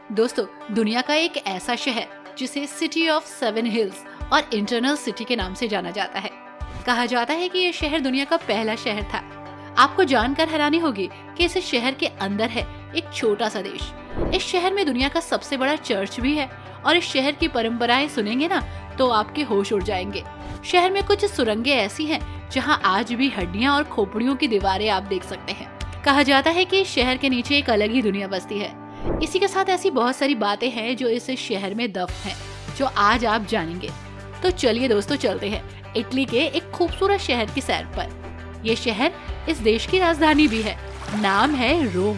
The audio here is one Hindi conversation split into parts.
दोस्तों, दुनिया का एक ऐसा शहर जिसे सिटी ऑफ 7 हिल्स और इंटरनल सिटी के नाम से जाना जाता है। कहा जाता है कि ये शहर दुनिया का पहला शहर था। आपको जानकर हैरानी होगी कि इस शहर के अंदर है एक छोटा सा देश। इस शहर में दुनिया का सबसे बड़ा चर्च भी है और इस शहर की परंपराएं सुनेंगे ना तो आपके होश उड़ जाएंगे। शहर में कुछ सुरंगें ऐसी हैं जहां आज भी हड्डियां और खोपड़ियों की दीवारें आप देख सकते हैं। कहा जाता है कि इस शहर के नीचे एक अलग ही दुनिया बसती है। इसी के साथ ऐसी बहुत सारी बातें हैं जो इस शहर में दफन हैं, जो आज आप जानेंगे। तो चलिए दोस्तों, चलते हैं इटली के एक खूबसूरत शहर की सैर पर। ये शहर इस देश की राजधानी भी है। नाम है रोम।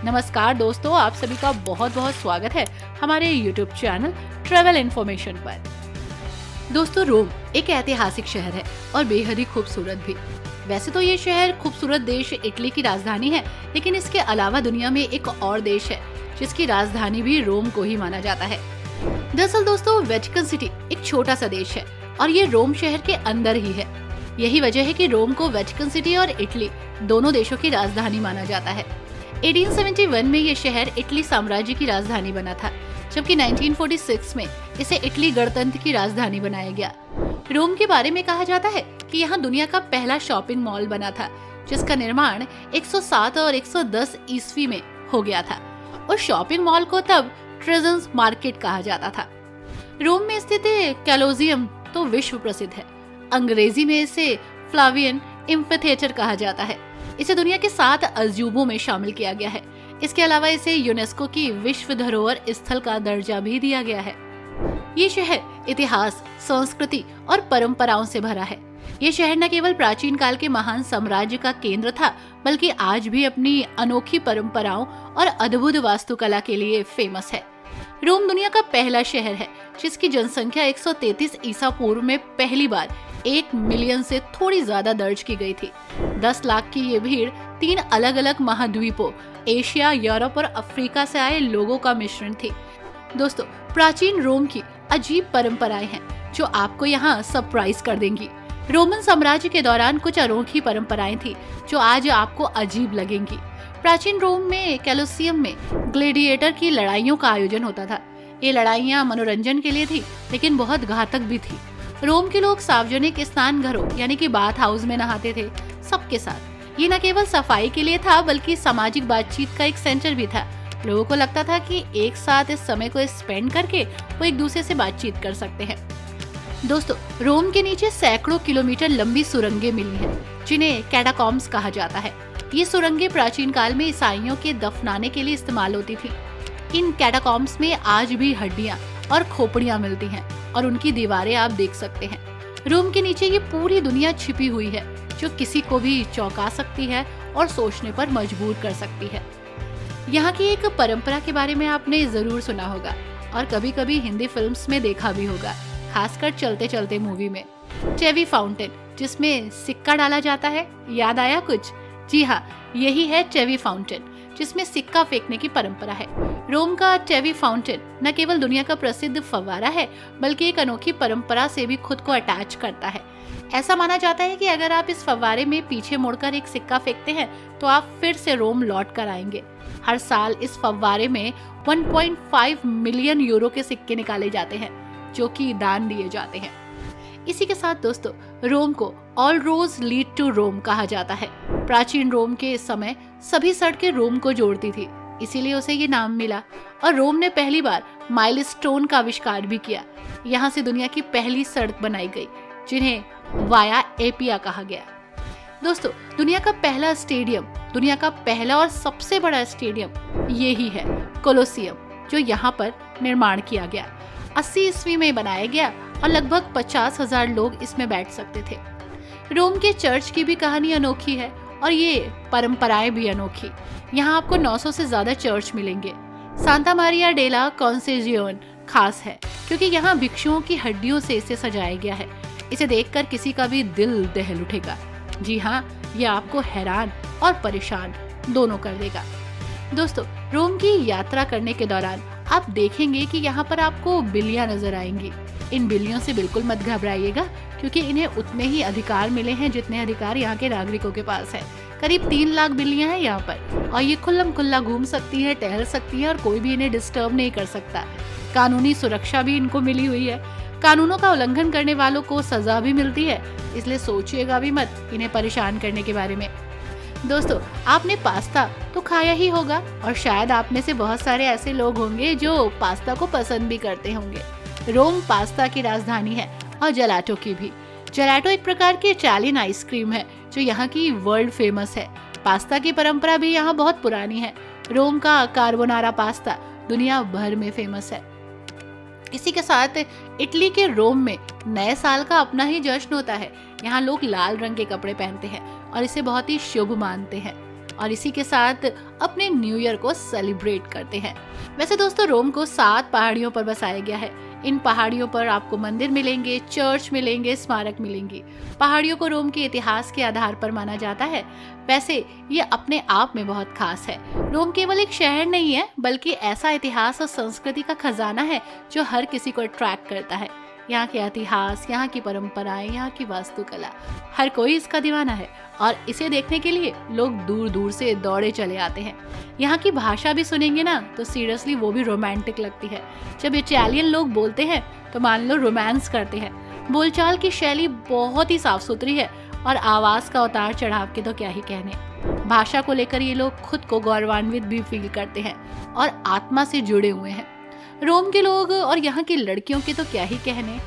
नमस्कार दोस्तों, आप सभी का बहुत बहुत स्वागत है हमारे YouTube चैनल ट्रेवल इन्फॉर्मेशन पर। दोस्तों, रोम एक ऐतिहासिक शहर है और बेहद ही खूबसूरत भी। वैसे तो ये शहर खूबसूरत देश इटली की राजधानी है, लेकिन इसके अलावा दुनिया में एक और देश है जिसकी राजधानी भी रोम को ही माना जाता है। दरअसल दोस्तों, वेटिकन सिटी एक छोटा सा देश है और ये रोम शहर के अंदर ही है। यही वजह है कि रोम को वेटिकन सिटी और इटली दोनों देशों की राजधानी माना जाता है। 1871 में ये शहर इटली साम्राज्य की राजधानी बना था, जबकि 1946 में इसे इटली गणतंत्र की राजधानी बनाया गया। रोम के बारे में कहा जाता है कि यहाँ दुनिया का पहला शॉपिंग मॉल बना था, जिसका निर्माण 107 और 110 ईस्वी में हो गया था। उस शॉपिंग मॉल को तब ट्रेजन्स मार्केट कहा जाता था। रोम में स्थित कैलोजियम तो विश्व प्रसिद्ध है। अंग्रेजी में इसे फ्लावियन एम्फीथिएटर कहा जाता है। इसे दुनिया के 7 अजूबों में शामिल किया गया है। इसके अलावा इसे यूनेस्को की विश्व धरोहर स्थल का दर्जा भी दिया गया है। ये शहर इतिहास, संस्कृति और परंपराओं से भरा है। ये शहर न केवल प्राचीन काल के महान साम्राज्य का केंद्र था, बल्कि आज भी अपनी अनोखी परंपराओं और अद्भुत वास्तुकला के लिए फेमस है। रोम दुनिया का पहला शहर है जिसकी जनसंख्या 133 ईसा पूर्व में पहली बार 1 मिलियन से थोड़ी ज्यादा दर्ज की गई थी। 10 लाख की ये भीड़ 3 अलग अलग महाद्वीपों एशिया, यूरोप और अफ्रीका से आए लोगों का मिश्रण थी। दोस्तों, प्राचीन रोम की अजीब परंपराएं हैं जो आपको यहाँ सरप्राइज कर देंगी। रोमन साम्राज्य के दौरान कुछ अनोखी परंपराएं थी जो आज आपको अजीब लगेंगी। प्राचीन रोम में कोलोसियम में ग्लैडिएटर की लड़ाइयों का आयोजन होता था। ये लड़ाइयां मनोरंजन के लिए थी, लेकिन बहुत घातक भी थी। रोम के लोग सार्वजनिक स्नान घरों यानी कि बाथ हाउस में नहाते थे सबके साथ। ये न केवल सफाई के लिए था, बल्कि सामाजिक बातचीत का एक सेंटर भी था। लोगों को लगता था कि एक साथ इस समय को स्पेंड करके वो एक दूसरे से बातचीत कर सकते हैं। दोस्तों, रोम के नीचे सैकड़ों किलोमीटर लंबी सुरंगें मिली हैं, जिन्हें कैटाकॉम्ब्स कहा जाता है। ये सुरंगें प्राचीन काल में ईसाइयों के दफनाने के लिए इस्तेमाल होती थी। इन कैटाकॉम्ब्स में आज भी हड्डियां और खोपड़ियां मिलती हैं और उनकी दीवारें आप देख सकते हैं। रोम के नीचे ये पूरी दुनिया छिपी हुई है, जो किसी को भी चौंका सकती है और सोचने पर मजबूर कर सकती है। यहाँ की एक परंपरा के बारे में आपने जरूर सुना होगा और कभी कभी हिंदी फिल्म्स में देखा भी होगा, खासकर चलते चलते मूवी में। चेवी फाउंटेन, जिसमें सिक्का डाला जाता है, याद आया कुछ? जी हाँ, यही है चेवी फाउंटेन, जिसमें सिक्का फेंकने की परंपरा है। रोम का चेवी फाउंटेन न केवल दुनिया का प्रसिद्ध फव्वारा है, बल्कि एक अनोखी परंपरा से भी खुद को अटैच करता है। ऐसा माना जाता है कि अगर आप इस फव्वारे में पीछे मुड़कर एक सिक्का फेंकते हैं तो आप फिर से रोम लौट कर आएंगे। हर साल इस फव्वारे में 1.5 मिलियन यूरो के सिक्के निकाले जाते हैं, जो कि दान दिए जाते हैं। इसी के साथ दोस्तों, रोम को ऑल रोड्स लीड टू रोम कहा जाता है। प्राचीन रोम के समय सभी सड़कें रोम को जोड़ती थी, इसीलिए उसे ये नाम मिला। और रोम ने पहली बार माइलस्टोन का आविष्कार भी किया। यहाँ से दुनिया की पहली सड़क बनाई गई, जिन्हें वाया एपिया कहा गया। दोस्तों, दुनिया का पहला स्टेडियम, दुनिया का पहला और सबसे बड़ा स्टेडियम यही है, कोलोसियम, जो यहाँ पर निर्माण किया गया। 80 ईस्वी में बनाया गया और लगभग 50,000 लोग इसमें बैठ सकते थे। रोम के चर्च की भी कहानी अनोखी है और ये परंपराएं भी अनोखी। यहाँ आपको 900 से ज्यादा चर्च मिलेंगे। सांता मारिया डेला कॉन्सेजियोन खास है क्योंकि यहाँ भिक्षुओं की हड्डियों से इसे सजाया गया है। इसे देखकर किसी का भी दिल दहल उठेगा। जी हाँ, ये आपको हैरान और परेशान दोनों कर देगा। दोस्तों, रोम की यात्रा करने के दौरान आप देखेंगे कि यहाँ पर आपको बिल्लियां नजर आएंगी। इन बिल्लियों से बिल्कुल मत घबराइएगा, क्योंकि इन्हें उतने ही अधिकार मिले हैं जितने अधिकार यहाँ के नागरिकों के पास है। करीब 3 लाख बिल्लियां हैं यहाँ पर और ये खुल्लम खुल्ला घूम सकती है, टहल सकती है और कोई भी इन्हें डिस्टर्ब नहीं कर सकता। कानूनी सुरक्षा भी इनको मिली हुई है। कानूनों का उल्लंघन करने वालों को सजा भी मिलती है, इसलिए सोचिएगा भी मत इन्हें परेशान करने के बारे में। दोस्तों, आपने पास्ता तो खाया ही होगा और शायद आप में से बहुत सारे ऐसे लोग होंगे जो पास्ता को पसंद भी करते होंगे। रोम पास्ता की राजधानी है और जेलाटो की भी। जेलाटो एक प्रकार की इटालियन आइसक्रीम है जो यहाँ की वर्ल्ड फेमस है। पास्ता की परंपरा भी यहाँ बहुत पुरानी है। रोम का कार्बोनारा पास्ता दुनिया भर में फेमस है। इसी के साथ इटली के रोम में नए साल का अपना ही जश्न होता है। यहाँ लोग लाल रंग के कपड़े पहनते हैं और इसे बहुत ही शुभ मानते हैं और इसी के साथ अपने न्यू ईयर को सेलिब्रेट करते हैं। वैसे दोस्तों, रोम को 7 पहाड़ियों पर बसाया गया है। इन पहाड़ियों पर आपको मंदिर मिलेंगे, चर्च मिलेंगे, स्मारक मिलेंगे। पहाड़ियों को रोम के इतिहास के आधार पर माना जाता है। वैसे ये अपने आप में बहुत खास है। रोम केवल एक शहर नहीं है, बल्कि ऐसा इतिहास और संस्कृति का खजाना है जो हर किसी को अट्रैक्ट करता है। यहाँ के इतिहास, यहाँ की परंपराएं, यहाँ की वास्तुकला, हर कोई इसका दीवाना है और इसे देखने के लिए लोग दूर दूर से दौड़े चले आते हैं। यहाँ की भाषा भी सुनेंगे ना तो सीरियसली वो भी रोमांटिक लगती है। जब इटालियन लोग बोलते हैं तो मान लो रोमांस करते हैं। बोलचाल की शैली बहुत ही साफ सुथरी है और आवाज का उतार चढ़ाव के तो क्या ही कहने। भाषा को लेकर ये लोग खुद को गौरवान्वित भी फील करते हैं और आत्मा से जुड़े हुए हैं। रोम के लोग और यहाँ की लड़कियों के तो क्या ही कहने।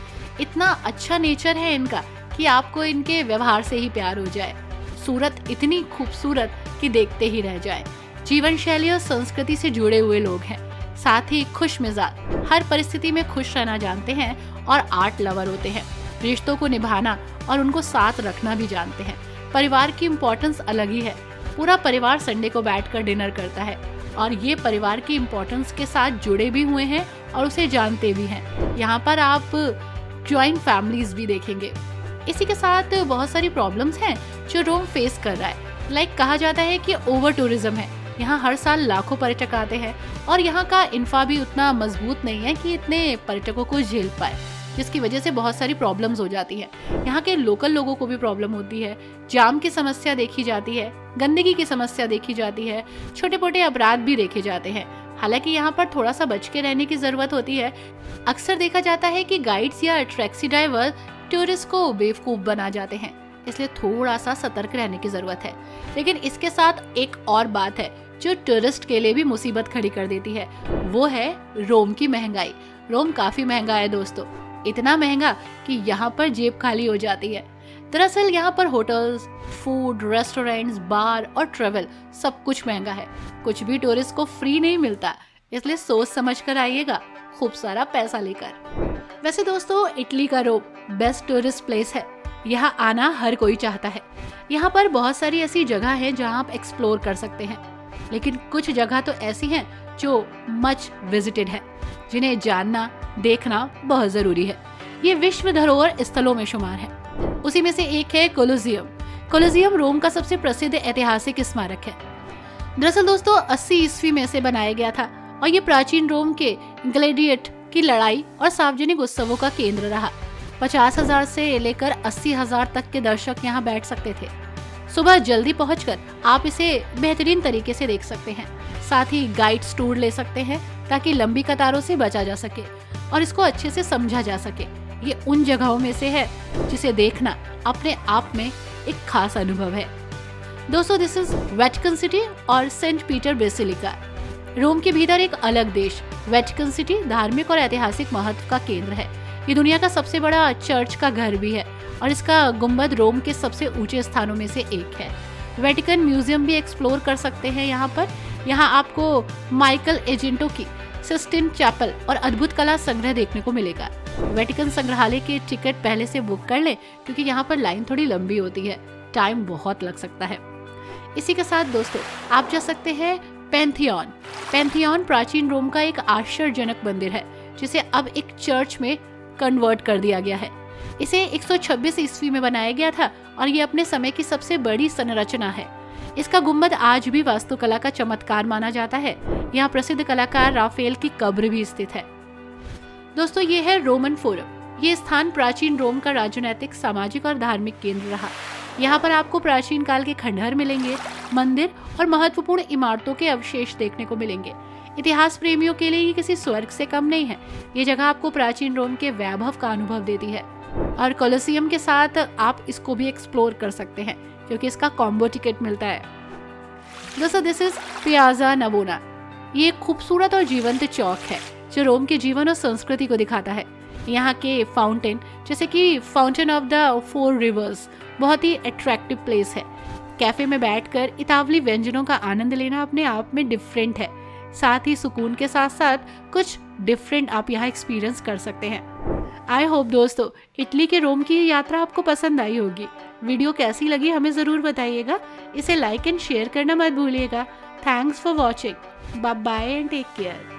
इतना अच्छा नेचर है इनका कि आपको इनके व्यवहार से ही प्यार हो जाए। सूरत इतनी खूबसूरत कि देखते ही रह जाए। जीवन शैली और संस्कृति से जुड़े हुए लोग हैं, साथ ही खुश मिजाज, हर परिस्थिति में खुश रहना जानते हैं और आर्ट लवर होते हैं। रिश्तों को निभाना और उनको साथ रखना भी जानते हैं। परिवार की इम्पोर्टेंस अलग ही है। पूरा परिवार संडे को बैठकर डिनर करता है और ये परिवार की इम्पोर्टेंस के साथ जुड़े भी हुए हैं और उसे जानते भी हैं। यहाँ पर आप जॉइंट फैमिलीज भी देखेंगे। इसी के साथ बहुत सारी प्रॉब्लम्स हैं जो रोम फेस कर रहा है। लाइक कहा जाता है कि ओवर टूरिज्म है। यहाँ हर साल लाखों पर्यटक आते हैं और यहाँ का इंफ्रा भी उतना मजबूत नहीं है कि इतने पर्यटकों को झेल पाए, जिसकी वजह से बहुत सारी प्रॉब्लम्स हो जाती है। यहाँ के लोकल लोगों को भी प्रॉब्लम होती है। जाम की समस्या देखी जाती है, गंदगी की समस्या देखी जाती है, छोटे मोटे अपराध भी देखे जाते हैं। हालांकि यहाँ पर थोड़ा सा बच के रहने की जरूरत होती है। अक्सर देखा जाता है कि गाइड्स या टैक्सी ड्राइवर टूरिस्ट को बेवकूफ बना जाते हैं, इसलिए थोड़ा सा सतर्क रहने की जरूरत है। लेकिन इसके साथ एक और बात है जो टूरिस्ट के लिए भी मुसीबत खड़ी कर देती है, वो है रोम की महंगाई। रोम काफी महंगा है दोस्तों, इतना महंगा कि यहाँ पर जेब खाली हो जाती है। दरअसल यहाँ पर होटल्स, फूड, रेस्टोरेंट्स, बार और ट्रेवल सब कुछ महंगा है। कुछ भी टूरिस्ट को फ्री नहीं मिलता, इसलिए सोच समझ कर आइएगा, खूब सारा पैसा लेकर। वैसे दोस्तों, इटली का रोम बेस्ट टूरिस्ट प्लेस है। यहाँ आना हर कोई चाहता है। यहाँ पर बहुत सारी ऐसी जगह है जहाँ आप एक्सप्लोर कर सकते हैं, लेकिन कुछ जगह तो ऐसी हैं जो मच विजिटेड है, जिन्हें जानना, देखना बहुत जरूरी है। ये विश्व धरोहर स्थलों में शुमार है। उसी में से एक है कोलोसियम। कोलोसियम रोम का सबसे प्रसिद्ध ऐतिहासिक स्मारक है। दरअसल दोस्तों 80 ईस्वी में से बनाया गया था और ये प्राचीन रोम के ग्लैडिएट की लड़ाई और सार्वजनिक उत्सवों का केंद्र रहा। 50,000 से लेकर 80,000 तक के दर्शक यहाँ बैठ सकते थे। सुबह जल्दी पहुंचकर आप इसे बेहतरीन तरीके से देख सकते हैं। साथ ही गाइड्स टूर ले सकते हैं ताकि लंबी कतारों से बचा जा सके और इसको अच्छे से समझा जा सके। ये उन जगहों में से है जिसे देखना अपने आप में एक खास अनुभव है। दोस्तों, दिस इज वेटिकन सिटी और सेंट पीटर बेसिलिका। रोम के भीतर एक अलग देश। वेटिकन सिटी धार्मिक और ऐतिहासिक महत्व का केंद्र है। ये दुनिया का सबसे बड़ा चर्च का घर भी है और इसका गुंबद रोम के सबसे ऊंचे स्थानों में से एक है। वेटिकन म्यूजियम भी एक्सप्लोर कर सकते हैं यहाँ पर। यहाँ आपको माइकल एजेंटो की सिस्टीन चैपल और अद्भुत कला संग्रह देखने को मिलेगा। वेटिकन संग्रहालय के टिकट पहले से बुक कर लें क्योंकि यहाँ पर लाइन थोड़ी लंबी होती है, टाइम बहुत लग सकता है। इसी के साथ दोस्तों आप जा सकते हैं पैंथियन। पैंथियन प्राचीन रोम का एक आश्चर्यजनक मंदिर है जिसे अब एक चर्च में कन्वर्ट कर दिया गया है। इसे 126 ईस्वी में बनाया गया था और ये अपने समय की सबसे बड़ी संरचना है। इसका गुंबद आज भी वास्तुकला का चमत्कार माना जाता है। यहाँ प्रसिद्ध कलाकार राफेल की कब्र भी स्थित है। दोस्तों, ये है रोमन फोरम। ये स्थान प्राचीन रोम का राजनीतिक, सामाजिक और धार्मिक केंद्र रहा। यहाँ पर आपको प्राचीन काल के खंडहर मिलेंगे, मंदिर और महत्वपूर्ण इमारतों के अवशेष देखने को मिलेंगे। इतिहास प्रेमियों के लिए ये किसी स्वर्ग से कम नहीं है। ये जगह आपको प्राचीन रोम के वैभव का अनुभव देती है और कोलोसियम के साथ आप इसको भी एक्सप्लोर कर सकते हैं क्योंकि इसका कॉम्बो टिकट मिलता है। दोस्तों, दिस इज पियाजा नवोना। ये एक खूबसूरत और जीवंत चौक है जो रोम के जीवन और संस्कृति को दिखाता है। यहाँ के फाउंटेन, जैसे कि फाउंटेन ऑफ द 4 रिवर्स, बहुत ही अट्रैक्टिव प्लेस है। कैफे में बैठकर इतावली व्यंजनों का आनंद लेना अपने आप में डिफरेंट है। साथ ही सुकून के साथ साथ कुछ डिफरेंट आप यहाँ एक्सपीरियंस कर सकते हैं। आई होप दोस्तों इटली के रोम की यात्रा आपको पसंद आई होगी। वीडियो कैसी लगी हमें ज़रूर बताइएगा। इसे लाइक एंड शेयर करना मत भूलिएगा। Thanks for watching. Bye bye and take care.